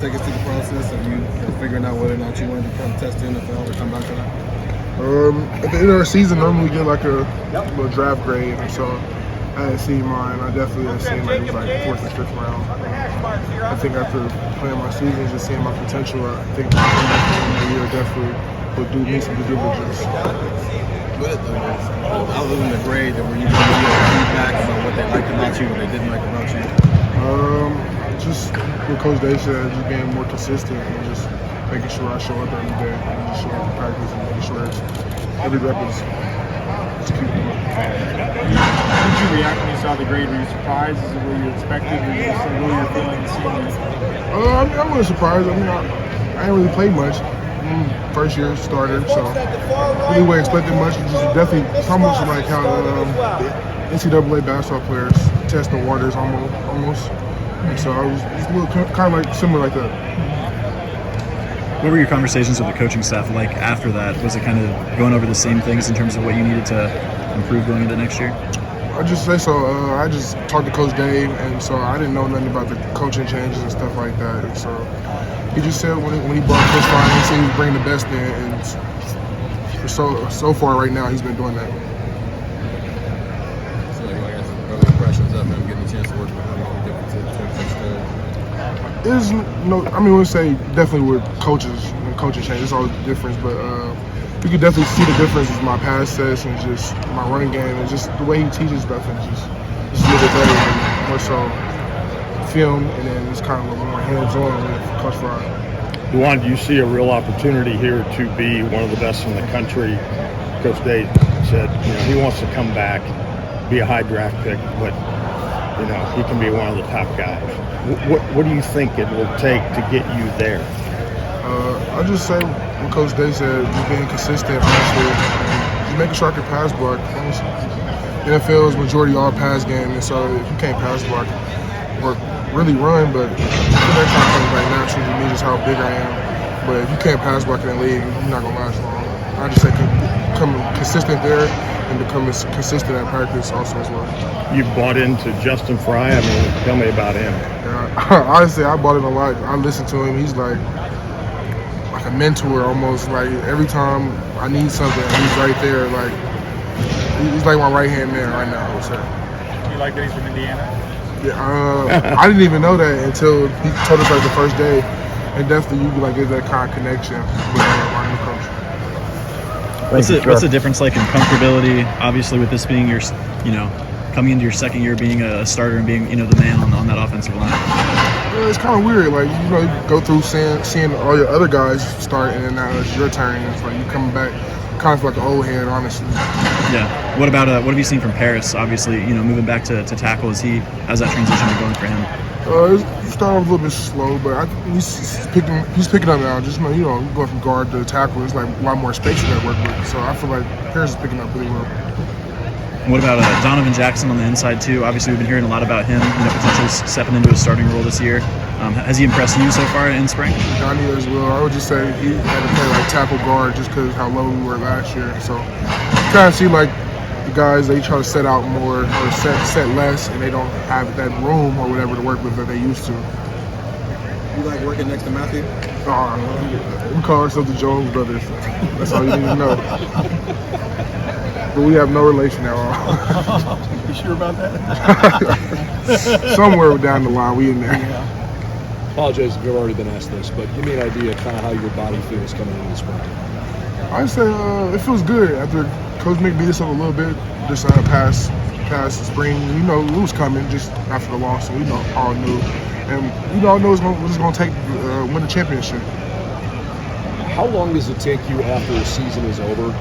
Take us through the process of you figuring out whether or not you wanted to come test the NFL or come back to that? At the end of our season, normally we get like a little draft grade, and so I hadn't seen mine. I definitely had seen like it was like fourth or fifth round. I think after playing my season, just seeing my potential, I think my next year definitely will do me some due diligence. Other than the grade, were you giving feedback about what they liked about you, what they didn't like about you? Just what Coach Day said, just being more consistent and just making sure I show up every day and just showing up to practice and making sure every rep is executed. How did you react when you saw the grade? Were you surprised? Is it what you expected? Or you just really your feeling seeing it? I wasn't surprised. I didn't really play much. First year starter, so really wasn't expecting much. Just definitely, it's almost like how the NCAA basketball players test the waters almost. And so I was a little kind of like similar like that. What were your conversations with the coaching staff like after that? Was it kind of going over the same things in terms of what you needed to improve going into next year? I just say so. I just talked to Coach Dave, and so I didn't know nothing about the coaching changes and stuff like that. And so he just said when he brought Chris Frye, he said he was bringing the best in, and so far right now he's been doing that. So I got some early impressions of him getting a chance to work with him. There's no, I mean, we'll say definitely with coaches and coaching change, it's always a difference, but you can definitely see the difference with my pass sets and just my running game and just the way he teaches stuff and just a little bit better and more so film, and then it's kind of a little more hands-on with Coach Frye. Dawand, do you see a real opportunity here to be one of the best in the country? Coach Day said, he wants to come back, be a high draft pick, but he can be one of the top guys. What do you think it will take to get you there? I just say what Coach Day said, just being consistent last year, just making sure I can pass block. NFL is majority all pass game, and so if you can't pass block or really run, but that kind of comes like naturally to me, just how big I am. But if you can't pass block in the league, you're not gonna last long. I just say become consistent there and become consistent at practice also as well. You bought into Justin Frye. I mean, tell me about him. Yeah, honestly, I bought it a lot. I listen to him. He's like a mentor almost. Like every time I need something, he's right there. Like he's like my right hand man right now, I would say. Do you like that he's from Indiana? Yeah, I didn't even know that until he told us like the first day. And definitely, you like get that kind of connection with our new coach. What's the difference like in comfortability? Obviously, with this being your, coming into your second year being a starter and being, the man on that offensive line. Yeah, it's kind of weird. Like you go through seeing all your other guys start, and then now it's your turn. And it's like you coming back, kind of like an old head, honestly. Yeah. What about what have you seen from Paris? Obviously, moving back to tackle. How's that transition been going for him? It started off a little bit slow, but he's picking up now. Just going from guard to tackle, there's like a lot more space to work with. So I feel like Paris is picking up really well. And what about Donovan Jackson on the inside too? Obviously, we've been hearing a lot about him, potentially stepping into a starting role this year. Has he impressed you so far in spring? Johnny as well. I would just say he had to play like tackle guard just because how low we were last year. So you kind of see like the guys, they try to set out more or set less, and they don't have that room or whatever to work with that they used to. You like working next to Matthew? We call ourselves the Jones brothers. That's all you need to know. But we have no relation at all. You sure about that? Somewhere down the line, we in there. Yeah. Apologize if you've already been asked this, but give me an idea of kind of how your body feels coming into the spring. I'd say it feels good after Coach Nick beat us up a little bit. Just past the spring, it was coming just after the loss, so we all knew. And all know it's going to take win the championship. How long does it take you after the season is over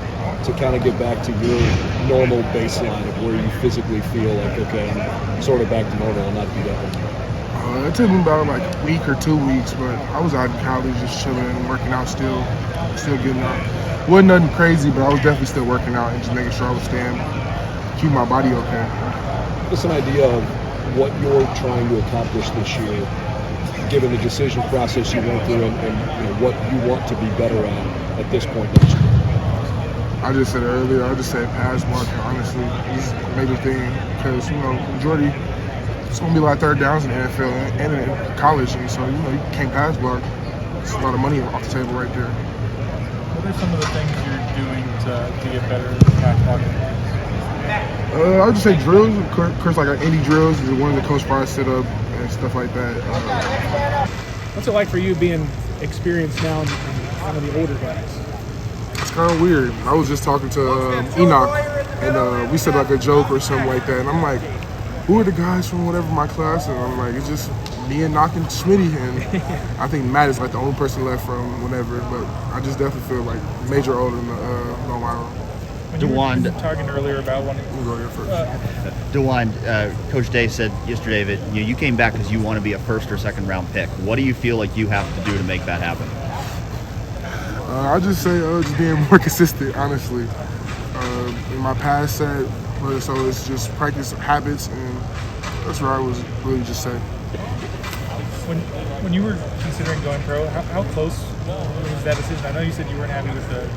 to kind of get back to your normal baseline of where you physically feel like, okay, I'm sort of back to normal and not beat up? It took me about like a week or 2 weeks, but I was out in college just chilling and working out still getting out. Wasn't nothing crazy, but I was definitely still working out and just making sure I was keep my body okay. Give us an idea of what you're trying to accomplish this year, given the decision process you went through and what you want to be better at this point next year. I just said earlier, I just said pass block, honestly. It's a major thing because, majority it's gonna be a lot of third downs in the NFL and in college, and so you can't pass block. It's a lot of money off the table right there. What are some of the things you're doing to get better pass blocking? I would just say drills. Of course, like any drills is one of the Coach Frye set up and stuff like that. What's it like for you being experienced now and some of the older guys? It's kind of weird. I was just talking to Enoch, and we said like a joke or something like that, and I'm like, who are the guys from whatever my class? And I'm like, it's just me and Knock and Smitty, and I think Matt is like the only person left from whatever, but I just definitely feel like major older than the line. Dawand, talking earlier about wanting to go here first. Dawand, Coach Day said yesterday that you came back because you want to be a first or second round pick. What do you feel like you have to do to make that happen? I just say just being more consistent, honestly. In my past set, so it's just practice habits, and that's what I was really just saying. When you were considering going pro, how close was that decision? I know you said you weren't happy with the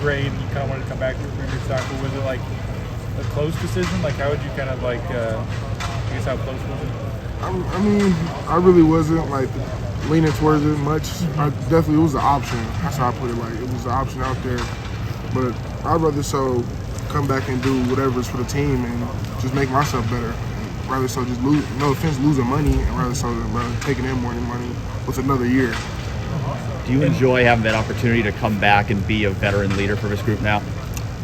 grade and you kind of wanted to come back to your stock, but was it like a close decision? Like how would you kind of like, I guess how close was it? I mean, I really wasn't like leaning towards it much. I definitely, it was an option. That's how I put it. Like it was an option out there, but I'd rather so come back and do whatever's for the team and just make myself better. And rather so just lose, no offense, losing money, and rather so taking in more money with another year. Do you enjoy having that opportunity to come back and be a veteran leader for this group now?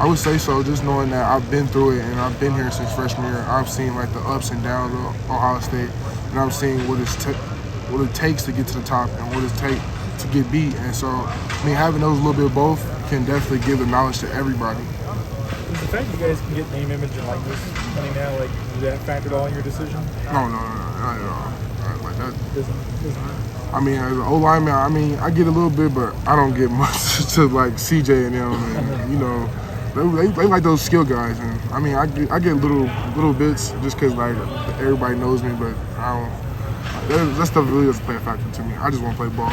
I would say so, just knowing that I've been through it and I've been here since freshman year. I've seen like the ups and downs of Ohio State, and I've seen what it takes to get to the top and what it takes to get beat. And so, I mean, having those little bit of both can definitely give the knowledge to everybody. Is the fact you guys can get name, image, and likeness money now, like, did that factor at all in your decision? No, not at all. Not like that. Doesn't I mean, as an O-lineman, I mean, I get a little bit, but I don't get much to like CJ and them, and they like those skill guys, and I mean, I get little bits just because like everybody knows me, but I don't. That stuff really doesn't play a factor to me. I just want to play ball.